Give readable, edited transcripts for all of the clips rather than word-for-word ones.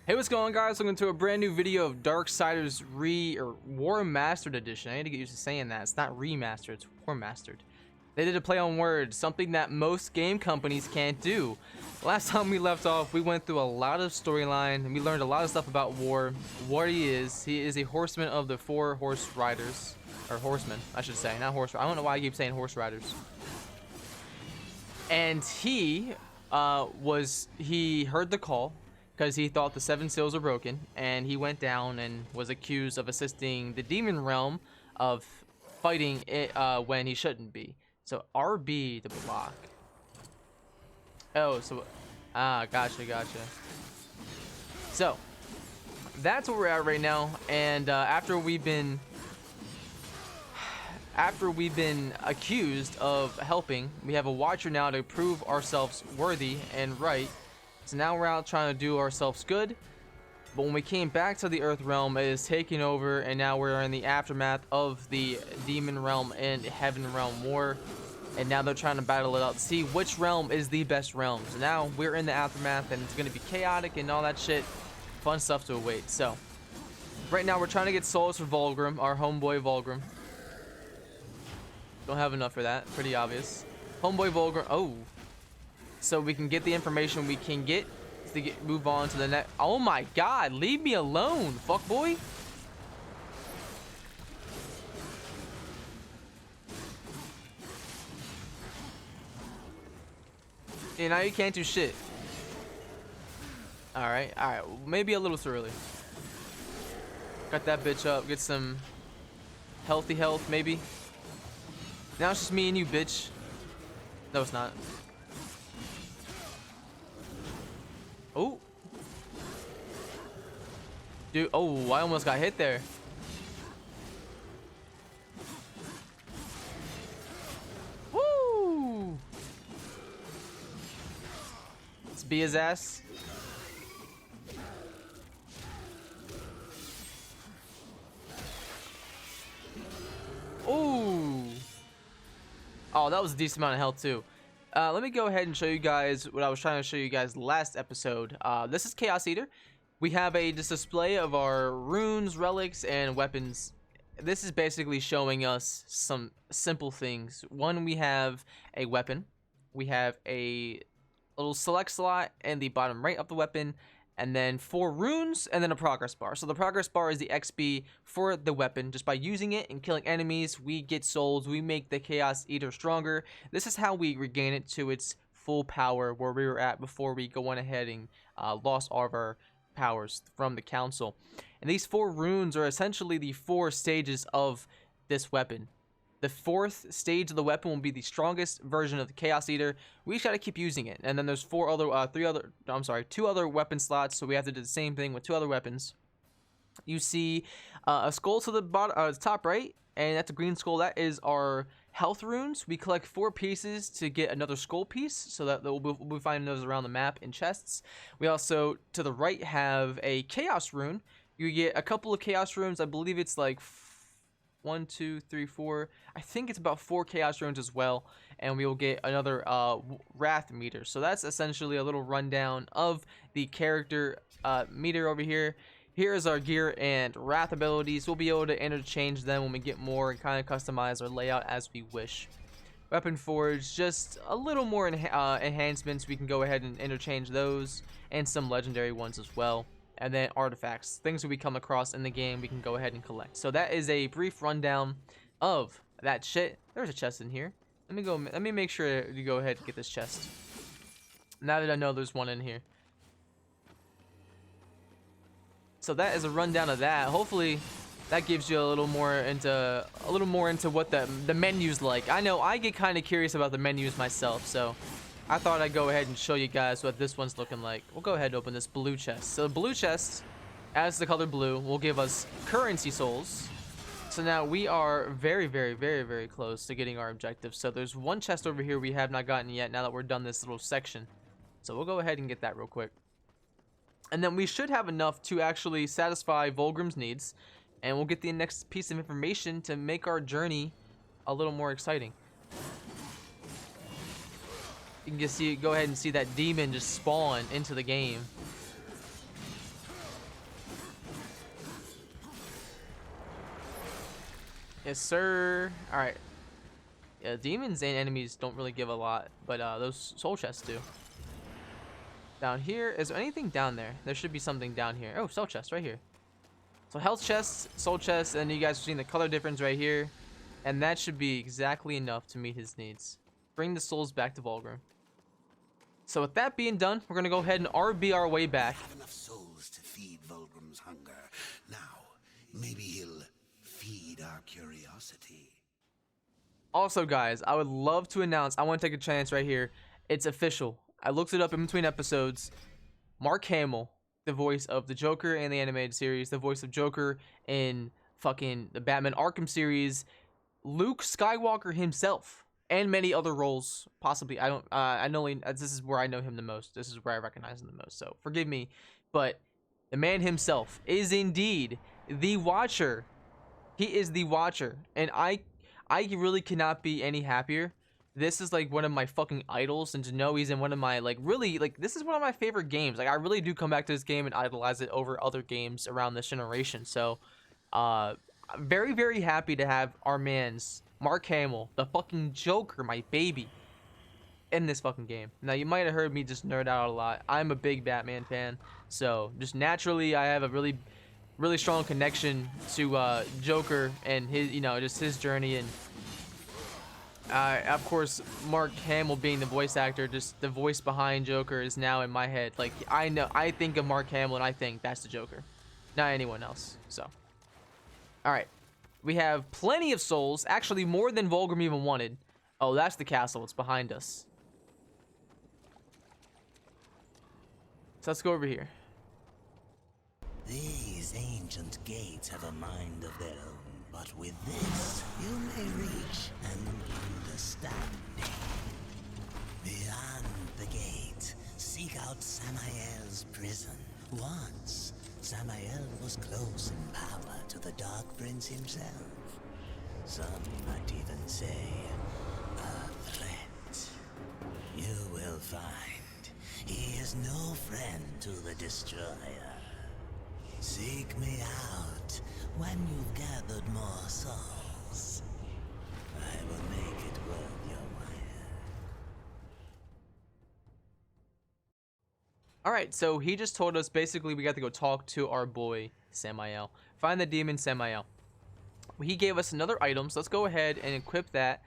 Hey, what's going on, guys? Welcome to a brand new video of Darksiders Warmastered edition. I need to get used to saying that. It's not remastered, it's Warmastered. They did a play on words, something that most game companies can't do. Last time we left off, we went through a lot of storyline and we learned a lot of stuff about War. What he is a horseman of the 4 horse riders. Or horsemen, I should say, not horse. I don't know why I keep saying horse riders. And he heard the call because he thought the 7 seals were broken, and he went down and was accused of assisting the demon realm of fighting it when he shouldn't be. So RB to block. Oh, so gotcha. So that's where we're at right now, and after we've been accused of helping, we have a watcher now to prove ourselves worthy and right. So now we're out trying to do ourselves good. But when we came back to the Earth realm, it is taking over, and now we're in the aftermath of the Demon realm and Heaven realm war. And now they're trying to battle it out to see which realm is the best realm. So now we're in the aftermath, and it's going to be chaotic and all that shit. Fun stuff to await. So right now we're trying to get souls for Vulgrim, our homeboy Vulgrim. Don't have enough for that. Pretty obvious. Homeboy Vulgrim. Oh. So we can get the information we can get to move on to the next. Oh my god, leave me alone, fuck boy. Yeah, now you can't do shit. Alright, maybe a little too early. Got that bitch up, get some healthy health, maybe. Now it's just me and you, bitch. No, it's not. Oh. Dude, oh, I almost got hit there. Woo! Let's be his ass. Ooh. Oh, that was a decent amount of health too. Let me go ahead and show you guys what I was trying to show you guys last episode. This is Chaos Eater. We have this display of our runes, relics, and weapons. This is basically showing us some simple things. One, we have a weapon. We have a little select slot in the bottom right of the weapon, and then 4 runes, and then a progress bar. So the progress bar is the XP for the weapon. Just by using it and killing enemies, we get souls. We make the Chaos Eater stronger. This is how we regain it to its full power where we were at before we go on ahead and lost all of our powers from the council. And these 4 runes are essentially the 4 stages of this weapon. The 4th stage of the weapon will be the strongest version of the Chaos Eater. We just gotta keep using it. And then there's 2 other weapon slots, so we have to do the same thing with 2 other weapons. You see a skull to the bottom, top right, and that's a green skull. That is our health runes. We collect 4 pieces to get another skull piece, so that we'll be finding those around the map in chests. We also, to the right, have a chaos rune. You get a couple of chaos runes. I believe it's like 1, 2, 3, 4. I think it's about 4 chaos runes as well, and we will get another wrath meter. So that's essentially a little rundown of the character meter over here. Here is our gear and wrath abilities. We'll be able to interchange them when we get more and kind of customize our layout as we wish. Weapon forge, just a little more enhancements. We can go ahead and interchange those, and some legendary ones as well. And then artifacts, things that we come across in the game, we can go ahead and collect. So that is a brief rundown of that shit. There's a chest in here. Let me make sure to go ahead and get this chest. Now that I know there's one in here. So that is a rundown of that. Hopefully that gives you a little more into what the menu's like. I know I get kind of curious about the menus myself, so I thought I'd go ahead and show you guys what this one's looking like. We'll go ahead and open this blue chest. So the blue chest, as the color blue, will give us currency souls. So now we are very, very, very, very close to getting our objective. So there's one chest over here we have not gotten yet now that we're done this little section. So we'll go ahead and get that real quick. And then we should have enough to actually satisfy Vulgrim's needs. And we'll get the next piece of information to make our journey a little more exciting. You can just see, go ahead and see that demon just spawn into the game. Yes, sir. All right. Yeah, demons and enemies don't really give a lot, but those soul chests do. Down here, is there anything down there? There should be something down here. Oh, soul chest right here. So health chests, soul chests, and you guys are seeing the color difference right here. And that should be exactly enough to meet his needs. Bring the souls back to Vulgrim. So with that being done, we're gonna go ahead and RB our way back. Have enough souls to feed Vulgrim's hunger. Now, maybe he'll feed our curiosity. Also, guys, I would love to announce, I want to take a chance right here. It's official. I looked it up in between episodes. Mark Hamill, the voice of the Joker in the animated series, the voice of Joker in fucking the Batman Arkham series, Luke Skywalker himself, and many other roles, possibly. I know this is where I know him the most. This is where I recognize him the most. So forgive me, but the man himself is indeed the Watcher. He is the Watcher, and I really cannot be any happier. This is like one of my fucking idols, and to know he's in one of my this is one of my favorite games. Like, I really do come back to this game and idolize it over other games around this generation. So I'm very, very happy to have our man's Mark Hamill, the fucking Joker, my baby, in this fucking game. Now, you might have heard me just nerd out a lot. I'm a big Batman fan, so just naturally I have a really strong connection to Joker and his, just his journey. And of course, Mark Hamill being the voice actor, just the voice behind Joker is now in my head. Like, I think of Mark Hamill and I think that's the Joker, not anyone else. So all right, we have plenty of souls, actually more than Vulgrim even wanted. Oh, that's the castle. It's behind us. So let's go over here. These ancient gates have a mind of their own, but with this, you may reach an understanding. Beyond the gate, seek out Samael's prison. Once, Samael was close in power to the Dark Prince himself. Some might even say, a threat. You will find he is no friend to the Destroyer. Seek me out when you've gathered more souls. I will make it worth your while. Alright, so he just told us basically we got to go talk to our boy Samael. Find the demon Samael. He gave us another item, so let's go ahead and equip that.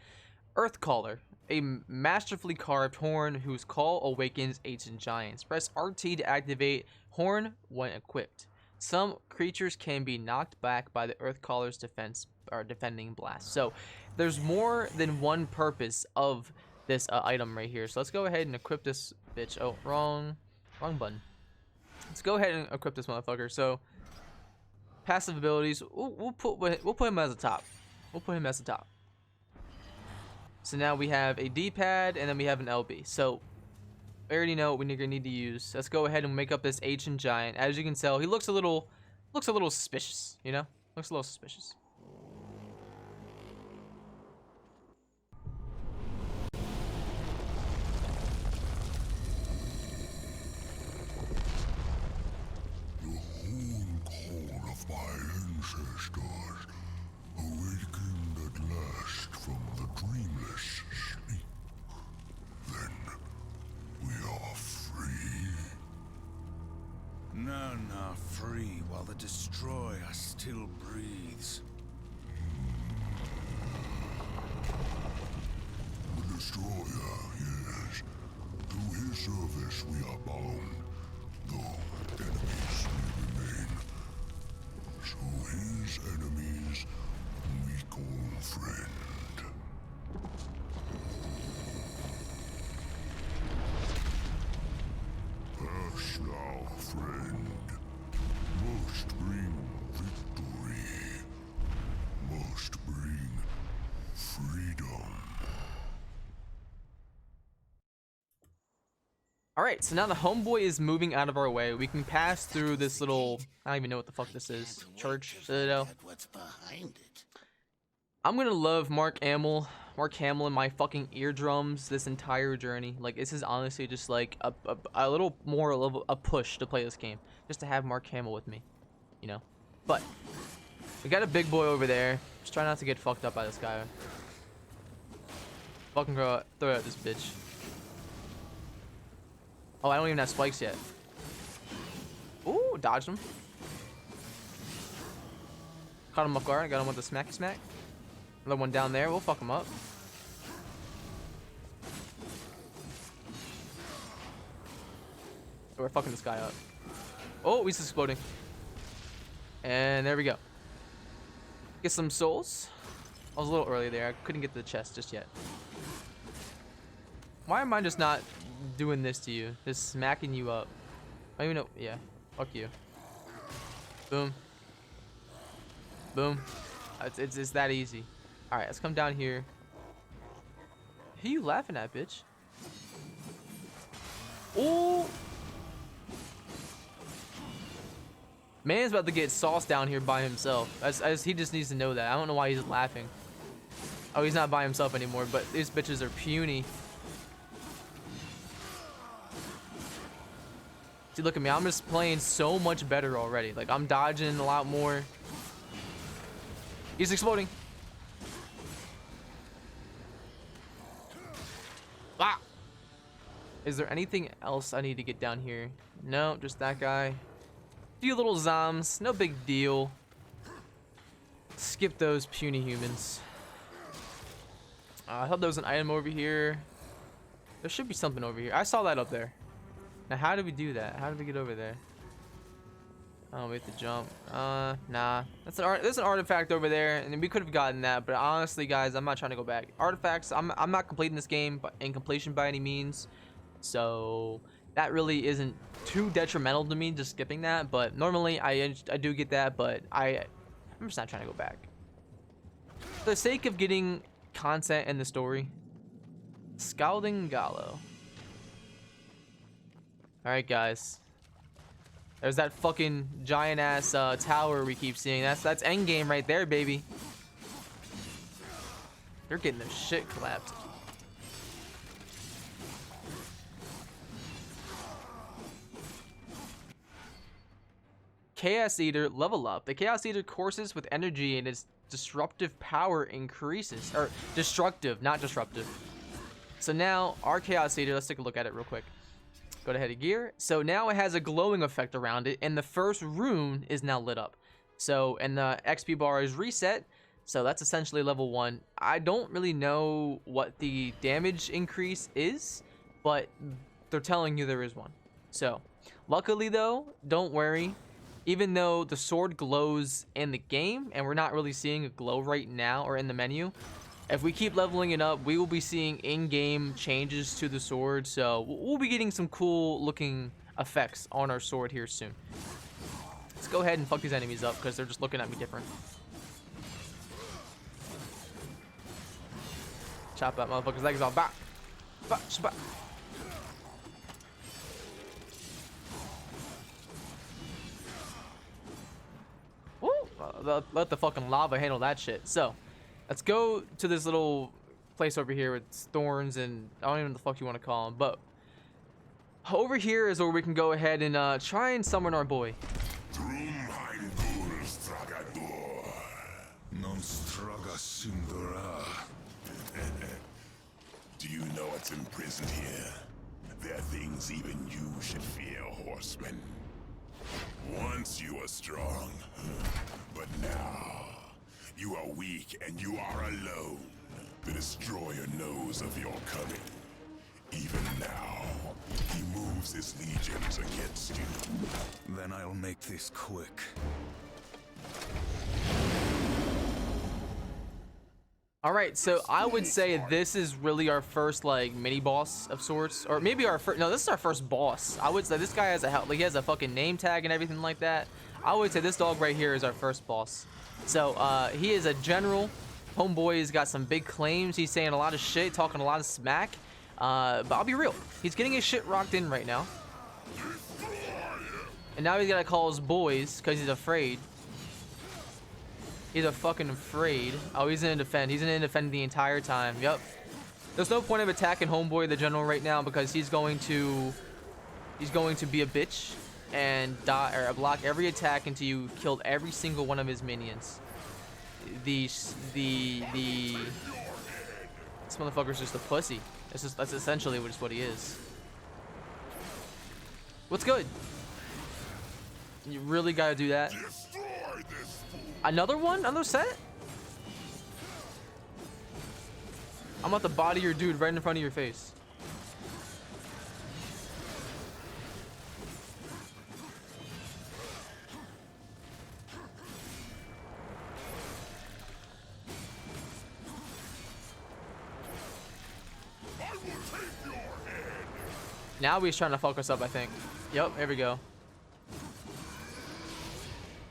Earthcaller, a masterfully carved horn whose call awakens ancient giants. Press RT to activate horn when equipped. Some creatures can be knocked back by the Earthcaller's defending blast. So there's more than one purpose of this item right here. So let's go ahead and equip this bitch. Oh, wrong button. Let's go ahead and equip this motherfucker. So passive abilities, we'll put him as a top. We'll put him as a top. So now we have a D-pad and then we have an LB. So I already know what we're gonna need to use. Let's go ahead and make up this ancient giant. As you can tell, he looks a little suspicious, you know? Looks a little suspicious. The horn call of my ancestors, awakened at last from the dreamless sleep. Then we are free. None are free while the Destroyer still breathes. The Destroyer, yes. Through his service we are bound, though enemies we remain. So his enemies we call friend. Pass now, friend. Must bring victory. Must bring freedom. Alright, so now the homeboy is moving out of our way. We can pass through this little, I don't even know what the fuck this is. Church, citadel. What's behind it? I'm gonna love Mark Hamill in my fucking eardrums this entire journey. Like, this is honestly just like a little more of a push to play this game, just to have Mark Hamill with me, you know. But We got a big boy over there. Just try not to get fucked up by this guy. Fucking throw it at this bitch. Oh, I don't even have spikes yet. Ooh, dodged him. Caught him off guard. Got him with the smacky smack. Another one down there. We'll fuck him up. So we're fucking this guy up. Oh, he's exploding. And there we go. Get some souls. I was a little early there. I couldn't get to the chest just yet. Why am I just not doing this to you? Just smacking you up. I don't even know. Yeah. Fuck you. Boom. Boom. It's that easy. Alright, let's come down here. Who you laughing at, bitch? Oh! Man's about to get sauced down here by himself. As he just needs to know that. I don't know why he's laughing. Oh, he's not by himself anymore, but these bitches are puny. See, look at me. I'm just playing so much better already. Like, I'm dodging a lot more. He's exploding. Ah! Is there anything else I need to get down here? No, just that guy. Few little zoms, no big deal. Skip those puny humans. I thought there was an item over here. There should be something over here. I saw that up there. Now, how did we do that? How did we get over there? Oh, we have to jump. Nah. There's an artifact over there, and we could have gotten that. But honestly, guys, I'm not trying to go back. Artifacts. I'm not completing this game in completion by any means. So that really isn't too detrimental to me just skipping that. But normally I do get that, but I'm just not trying to go back. For the sake of getting content in the story. Scalding Gallo. Alright, guys. There's that fucking giant ass tower we keep seeing. That's endgame right there, baby. They're getting their shit clapped. Chaos Eater level up. The Chaos Eater courses with energy and its disruptive power increases. Or destructive, not disruptive. So now our Chaos Eater, let's take a look at it real quick. Go to head gear. So now it has a glowing effect around it, and the first rune is now lit up. So, and the XP bar is reset. So that's essentially level 1. I don't really know what the damage increase is, but they're telling you there is one. So, luckily though, don't worry. Even though the sword glows in the game, and we're not really seeing a glow right now or in the menu, if we keep leveling it up, we will be seeing in-game changes to the sword. So we'll be getting some cool looking effects on our sword here soon. Let's go ahead and fuck these enemies up because they're just looking at me different. Chop that motherfucker's legs off. Back. Back. Back. Woo! Let the fucking lava handle that shit. So, let's go to this little place over here with thorns and I don't even know what the fuck you want to call them. But over here is where we can go ahead and try and summon our boy. Do you know what's imprisoned here? There are things even you should fear, horseman. Once you were strong, but now you are weak and you are alone. The destroyer knows of your coming. Even now, he moves his legions against you. Then I'll make this quick. All right, so I would say this is really our first like mini boss of sorts, or maybe our first. No, this is our first boss. I would say this guy has he has a fucking name tag and everything like that. I would say this dog right here is our first boss. So he is a general. Homeboy's got some big claims. He's saying a lot of shit, talking a lot of smack. But I'll be real, he's getting his shit rocked in right now. And now he's gotta call his boys because he's afraid. He's a fucking afraid. Oh, he's gonna defend. He's gonna defend the entire time. Yep. There's no point of attacking Homeboy the general right now because he's going to be a bitch. and block every attack until you killed every single one of his minions. This motherfucker's just a pussy. That's essentially what he is. What's good? You really gotta do that. Another one? Another set? I'm about to body your dude right in front of your face. Now he's trying to fuck us up, I think. Yep, there we go.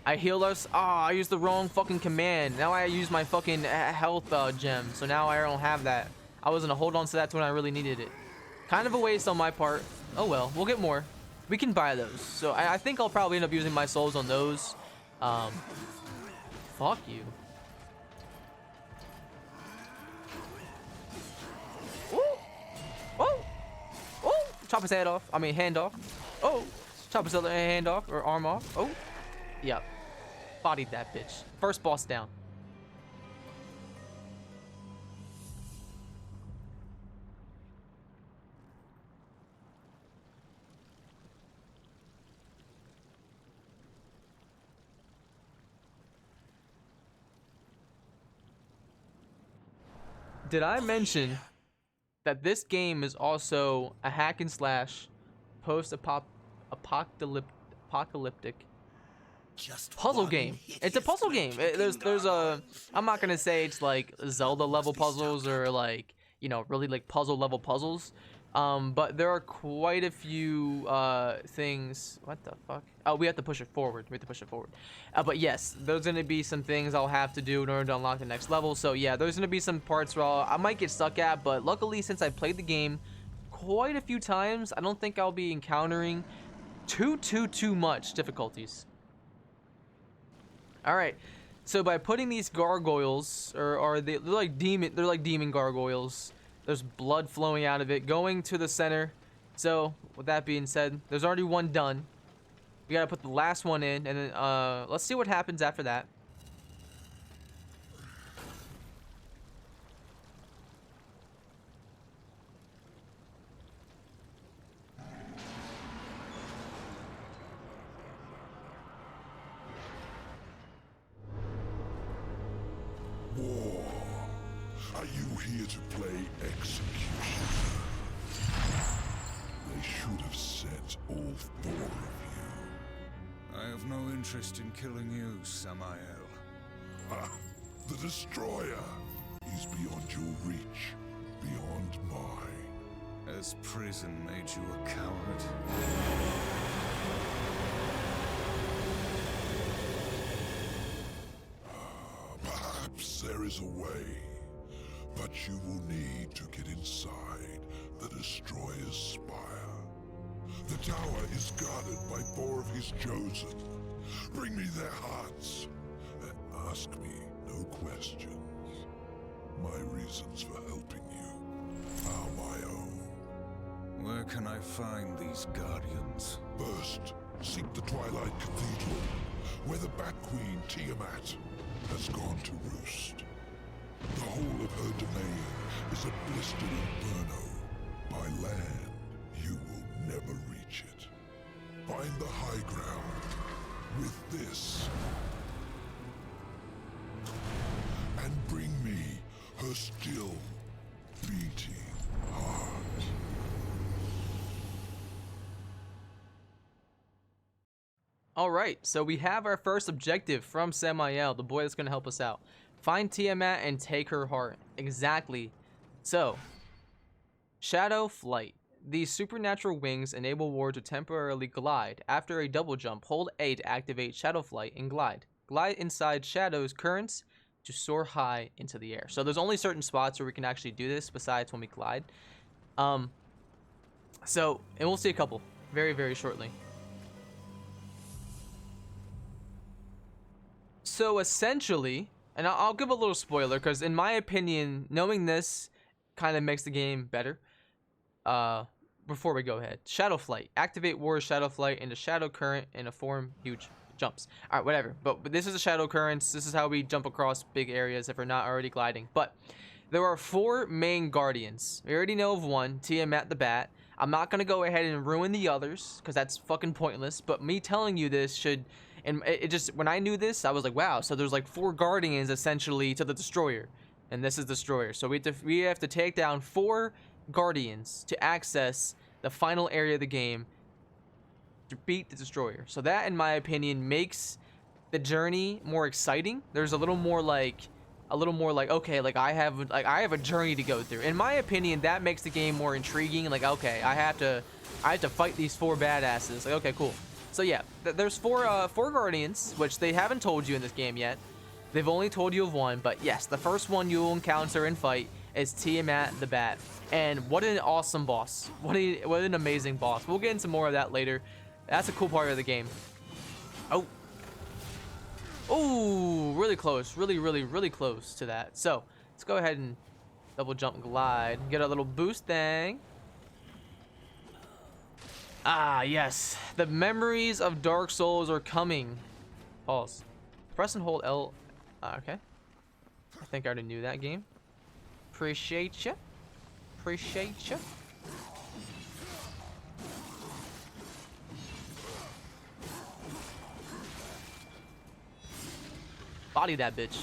I healed us. Oh, I used the wrong fucking command. Now I use my fucking health gem. So now I don't have that. I was gonna hold on to that when I really needed it. Kind of a waste on my part. Oh well, we'll get more. We can buy those. So I think I'll probably end up using my souls on those. Fuck you. Ooh. Oh. Oh. Chop his head off. I mean, hand off. Oh. Chop his other hand off or arm off. Oh. Yep. Bodied that bitch. First boss down. Did I mention that this game is also a hack and slash post-apocalyptic puzzle game? It's a puzzle game. There's a, I'm not gonna say it's like Zelda level puzzles or like, you know, really like puzzle level puzzles, but there are quite a few things. What the fuck? Oh, we have to push it forward. But yes, there's gonna be some things I'll have to do in order to unlock the next level. So yeah, there's gonna be some parts where I might get stuck at, but luckily since I played the game quite a few times, I don't think I'll be encountering too much difficulties. All right, so by putting these gargoyles, they're like demon gargoyles. There's blood flowing out of it, going to the center. So with that being said, there's already one done. We gotta put the last one in, and then let's see what happens after that. War. Are you here to play execution? They should have sent all four of you. I have no interest in killing you, Samael. Ah, the Destroyer. He's beyond your reach, beyond mine. Has prison made you a coward? Perhaps there is a way, but you will need to get inside the Destroyer's spire. The tower is guarded by four of his chosen. Bring me their hearts, and ask me no questions. My reasons for helping you are my own. Where can I find these guardians? First, seek the Twilight Cathedral, where the Bat Queen Tiamat has gone to roost. The whole of her domain is a blistered inferno. By land, you will never reach it. Find the high ground with this, and bring me her still beating heart. All right, so we have our first objective from Samael, the boy that's gonna help us out. Find Tiamat and take her heart. Exactly. So, Shadow Flight. These supernatural wings enable Ward to temporarily glide. After a double jump, hold A to activate Shadow Flight and glide. Glide inside Shadow's currents to soar high into the air. So there's only certain spots where we can actually do this besides when we glide. And we'll see a couple very, very shortly. So essentially, and I'll give a little spoiler because in my opinion, knowing this kind of makes the game better. before we go ahead. Shadow Flight. Activate War's Shadow Flight into Shadow Current and form huge jumps. All right, whatever. But this is a Shadow Currents. This is how we jump across big areas if we're not already gliding. But there are 4 main guardians. We already know of one, Tiamat the Bat. I'm not going to go ahead and ruin the others because that's fucking pointless. But me telling you this should... And it just... When I knew this, I was like, wow. So there's like 4 guardians essentially to the Destroyer. And this is Destroyer. So we have to take down 4 guardians to access the final area of the game to beat the Destroyer. So that, in my opinion, makes the journey more exciting. There's a little more like, okay, like I have a journey to go through. In my opinion, that makes the game more intriguing. Like, okay, I have to fight these 4 badasses. Like, okay, cool. So yeah, there's 4 guardians, which they haven't told you in this game yet. They've only told you of one, but yes, the first one you'll encounter and fight is Tiamat the Bat. And what an awesome boss. What an amazing boss. We'll get into more of that later. That's a cool part of the game. Oh. Oh, really close. Really close to that. So, let's go ahead and double jump glide. Get a little boost thing. Ah, yes. The memories of Dark Souls are coming. Pause. Press and hold L. Okay. I think I already knew that game. Appreciate ya. Appreciate ya. Body that bitch.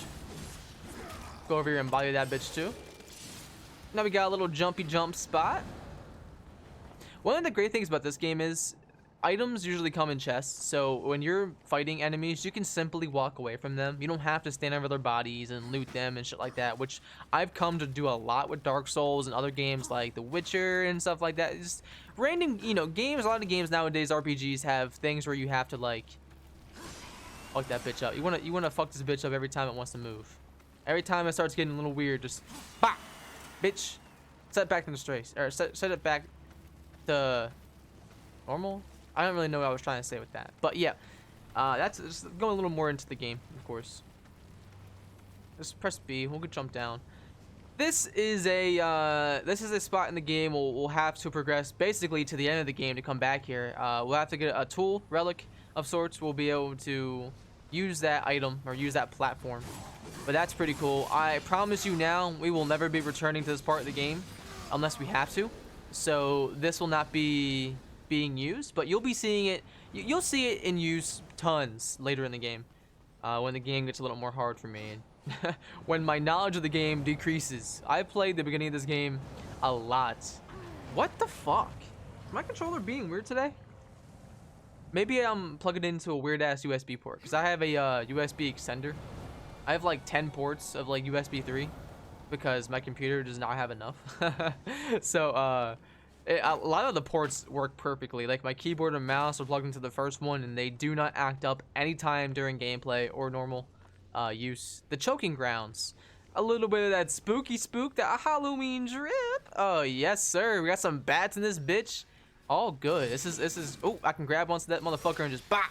Go over here and body that bitch too. Now we got a little jumpy jump spot. One of the great things about this game is items usually come in chests, so when you're fighting enemies, you can simply walk away from them. You don't have to stand over their bodies and loot them and shit like that, which I've come to do a lot with Dark Souls and other games like The Witcher and stuff like that. It's just random, you know, games. A lot of games nowadays, RPGs, have things where you have to like fuck that bitch up. You wanna fuck this bitch up every time it wants to move. Every time it starts getting a little weird, just bah, bitch. Set it back into straight, or set it back to normal. I don't really know what I was trying to say with that, but yeah, that's just going a little more into the game, of course. Just press B. We'll jump down. This is a spot in the game we'll have to progress basically to the end of the game to come back here. We'll have to get a tool relic of sorts. We'll be able to use that item or use that platform, but that's pretty cool. I promise you now, we will never be returning to this part of the game unless we have to. So this will not be being used, but you'll be seeing it. You'll see it in use tons later in the game, when the game gets a little more hard for me and when my knowledge of the game decreases. I played the beginning of this game a lot. What the fuck? Is my controller being weird today? Maybe I'm plugging it into a weird ass USB port because I have a USB extender. I have like 10 ports of like USB 3 because my computer does not have enough. So a lot of the ports work perfectly. Like my keyboard and mouse are plugged into the first one and they do not act up anytime during gameplay or normal use. The choking grounds. A little bit of that spooky spook, that Halloween drip. Oh yes sir, we got some bats in this bitch. All good. This is oh, I can grab onto that motherfucker and just bop.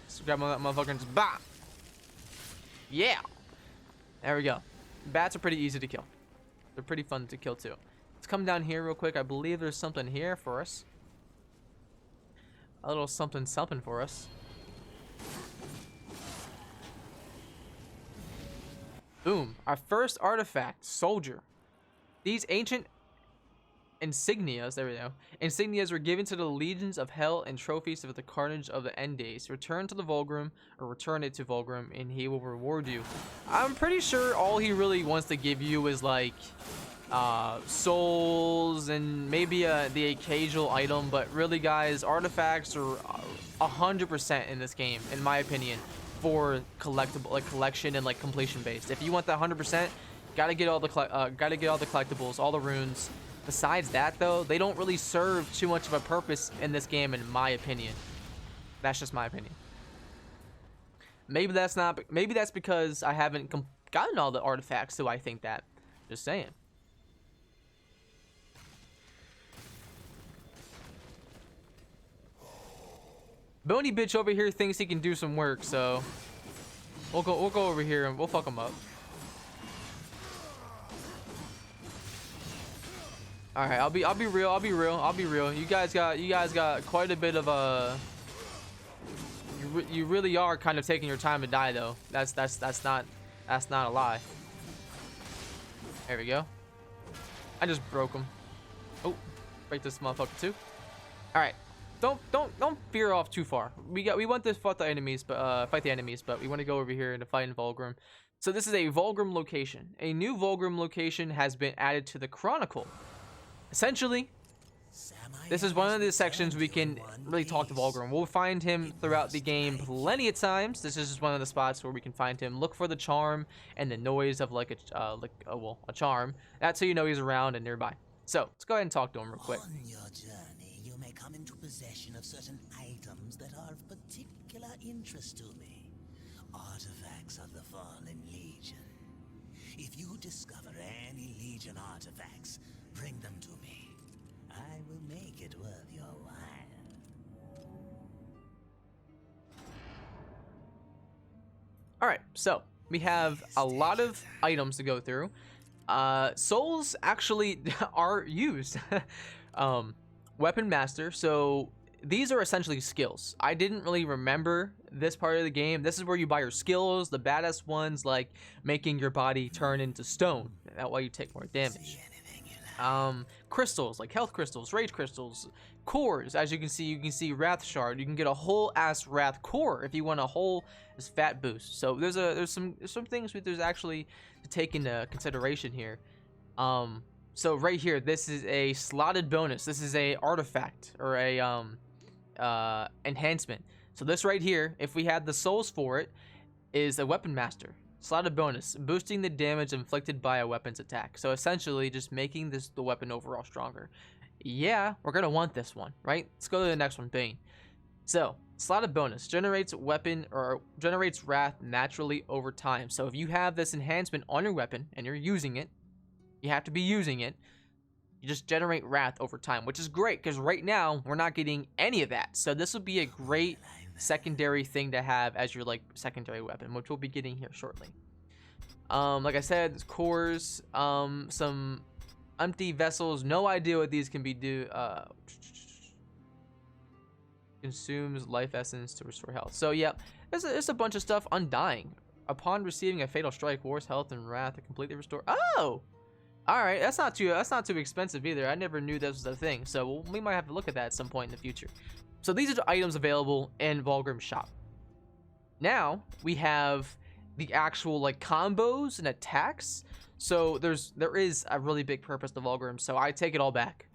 Just grab on that motherfucker and just bop. Yeah. There we go. Bats are pretty easy to kill. They're pretty fun to kill too. Let's come down here real quick. I believe there's something here for us. A little something for us. Boom. Our first artifact, soldier. These ancient insignias, there we go. Insignias were given to the legions of hell and trophies of the carnage of the end days. Return to the Vulgrim, or return it to Vulgrim, and he will reward you. I'm pretty sure all he really wants to give you is like souls and maybe the occasional item, but really guys, artifacts are 100% in this game, in my opinion, for collectible, like collection and like completion based. If you want that 100%, gotta get all the collectibles, all the runes. Besides that though, they don't really serve too much of a purpose in this game, in my opinion. That's just my opinion. Maybe that's because I haven't gotten all the artifacts, so I think that. Just saying. Bony bitch over here thinks he can do some work, so we'll go over here and we'll fuck him up. All right, I'll be real. You guys got quite a bit of you really are kind of taking your time to die though. That's not a lie. There we go. I just broke him. Oh, break this motherfucker too. All right, don't veer off too far. We want to fight the enemies, but we want to go over here and fight in Vulgrim. So this is a Vulgrim location. A new Vulgrim location has been added to the Chronicle. Essentially, this is one of the sections we can really talk to Vulgrim. We'll find him throughout the game plenty of times. This is just one of the spots where we can find him. Look for the charm and the noise of like a charm. That's how you know he's around and nearby. So let's go ahead and talk to him real quick. On your journey, you may come into possession of certain items that are of particular interest to me. Artifacts of the Fallen Legion. If you discover any Legion artifacts, bring them to me. I will make it worth your while. Alright, so we have a lot of items to go through. Souls actually are used. Weapon Master, so these are essentially skills. I didn't really remember this part of the game. This is where you buy your skills, the badass ones like making your body turn into stone. That way you take more damage. Crystals like health crystals, rage crystals, cores. As you can see Wrath Shard. You can get a whole ass Wrath core if you want a whole fat boost. So there's some things there's actually to take into consideration here. So right here, this is a slotted bonus. This is a artifact or a enhancement. So this right here, if we had the souls for it, is a Weapon Master. Slotted bonus, boosting the damage inflicted by a weapon's attack. So essentially just making the weapon overall stronger. Yeah, we're gonna want this one, right? Let's go to the next one, Bane. So slotted bonus generates weapon or generates wrath naturally over time. So if you have this enhancement on your weapon and you're using it, you have to be using it. You just generate wrath over time, which is great because right now we're not getting any of that. So this would be a great secondary thing to have as your like secondary weapon, which we'll be getting here shortly. Like I said, cores, some empty vessels. No idea what these can be consumes life essence to restore health. So yeah, there's a bunch of stuff. Undying. Upon receiving a fatal strike, wars health and wrath are completely restored. Oh, all right, that's not too expensive either. I never knew this was a thing, so we might have to look at that at some point in the future. So these are the items available in Vulgrim's shop. Now we have the actual like combos and attacks. So there is a really big purpose to Vulgrim. So I take it all back.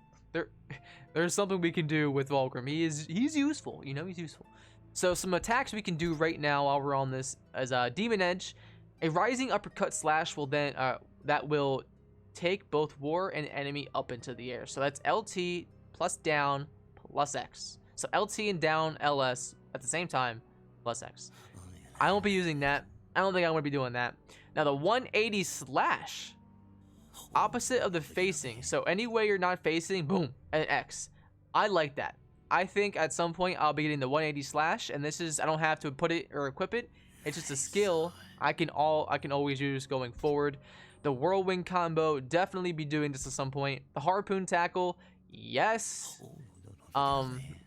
There's something we can do with Vulgrim. He's useful. You know, he's useful. So some attacks we can do right now while we're on this as a Demon Edge. A rising uppercut slash will then that will take both war and enemy up into the air. So that's LT plus down plus X. So LT and down LS at the same time plus X. I won't be using that. I don't think I'm going to be doing that. Now the 180 slash, opposite of the facing. So any way you're not facing, boom, an X. I like that. I think at some point I'll be getting the 180 slash, and this is, I don't have to put it or equip it. It's just a skill I can always use going forward. The whirlwind combo, definitely be doing this at some point. The harpoon tackle, yes.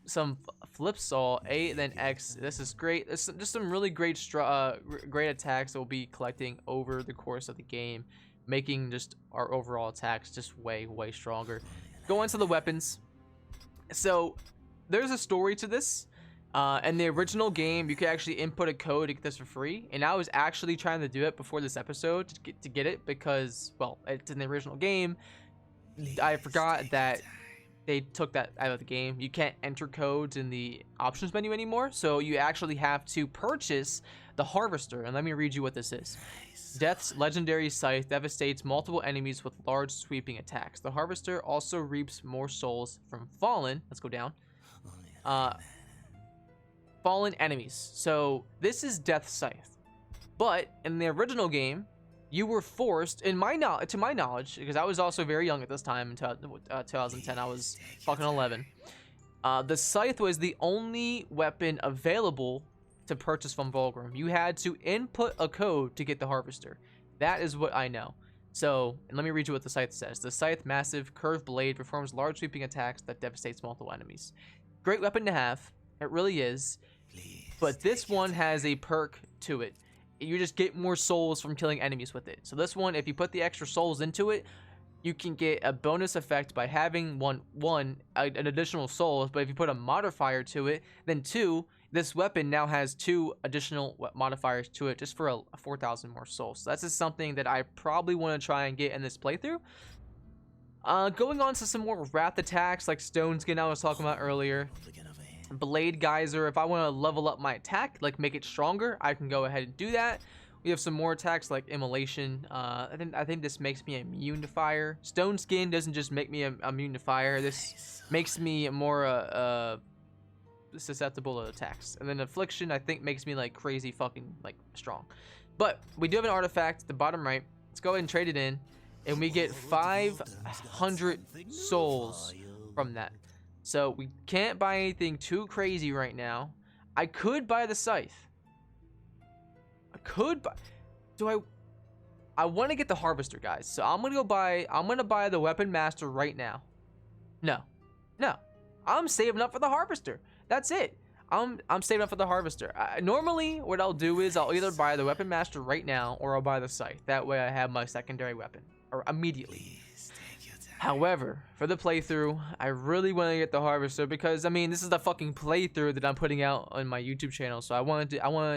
Some flip saw, A then X. This is great. This just some really great attacks that we'll be collecting over the course of the game, making just our overall attacks just way stronger. Go into the weapons. So there's a story to this. In the original game, you could actually input a code to get this for free, and I was actually trying to do it before this episode to get it because, well, it's in the original game. I forgot that they took that out of the game. You can't enter codes in the options menu anymore, so you actually have to purchase the Harvester. And let me read you what this is. Death's legendary scythe devastates multiple enemies with large sweeping attacks. The Harvester also reaps more souls from fallen. Let's go down. Fallen enemies. So this is Death's scythe, but in the original game, you were forced, to my knowledge, because I was also very young at this time in 2010. I was fucking 11. The scythe was the only weapon available to purchase from Vulgrim. You had to input a code to get the Harvester. That is what I know. So, and let me read you what the scythe says. The scythe, massive curved blade, performs large sweeping attacks that devastate multiple enemies. Great weapon to have. It really is. But this one has a perk to it. You just get more souls from killing enemies with it. So this one, if you put the extra souls into it, you can get a bonus effect by having an additional souls. But if you put a modifier to it, then 2, this weapon now has 2 additional modifiers to it, just for a 4,000 more souls. So that's just something that I probably want to try and get in this playthrough. Going on to some more wrath attacks like Stone Skin I was talking about earlier. Blade Geyser, if I want to level up my attack, like make it stronger, I can go ahead and do that. We have some more attacks like Immolation. I think this makes me immune to fire. Stone Skin doesn't just make me immune to fire. This makes me more susceptible to attacks. And then Affliction, I think, makes me like crazy fucking like strong. But we do have an artifact at the bottom right. Let's go ahead and trade it in, and we get 500 souls from that. So we can't buy anything too crazy right now. I could buy the scythe. I could buy. I want to get the harvester, guys. So I'm gonna buy the weapon master right now. No. I'm saving up for the harvester. That's it. I'm saving up for the harvester. Normally, what I'll do is I'll either buy the weapon master right now or I'll buy the scythe. That way I have my secondary weapon or immediately. However, for the playthrough, I really want to get the harvester because, I mean, this is the fucking playthrough that I'm putting out on my YouTube channel, so I wanted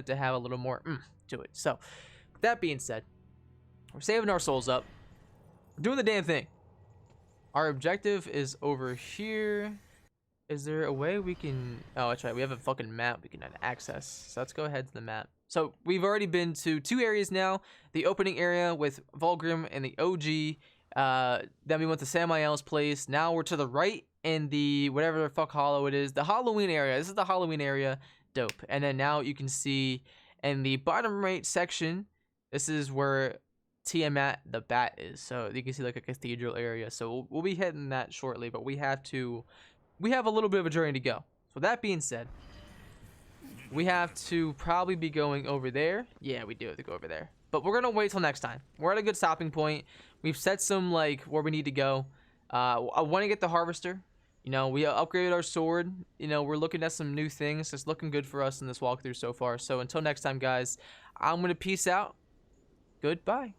to have a little more to it. So, with that being said, we're saving our souls up. We're doing the damn thing. Our objective is over here. Is there a way we can... Oh, that's right. We have a fucking map we can access. So let's go ahead to the map. So we've already been to 2 areas now. The opening area with Vulgrim and the OG. Then we went to Samael's place. Now we're to the right in the whatever the fuck hollow it is. The Halloween area. This is the Halloween area. Dope. And then now you can see in the bottom right section, this is where Tiamat the Bat is. So you can see like a cathedral area. So we'll be hitting that shortly, but we have a little bit of a journey to go. So that being said, we have to probably be going over there. Yeah, we do have to go over there. But we're going to wait till next time. We're at a good stopping point. We've set some, like, where we need to go. I want to get the harvester. You know, we upgraded our sword. You know, we're looking at some new things. It's looking good for us in this walkthrough so far. So until next time, guys, I'm going to peace out. Goodbye.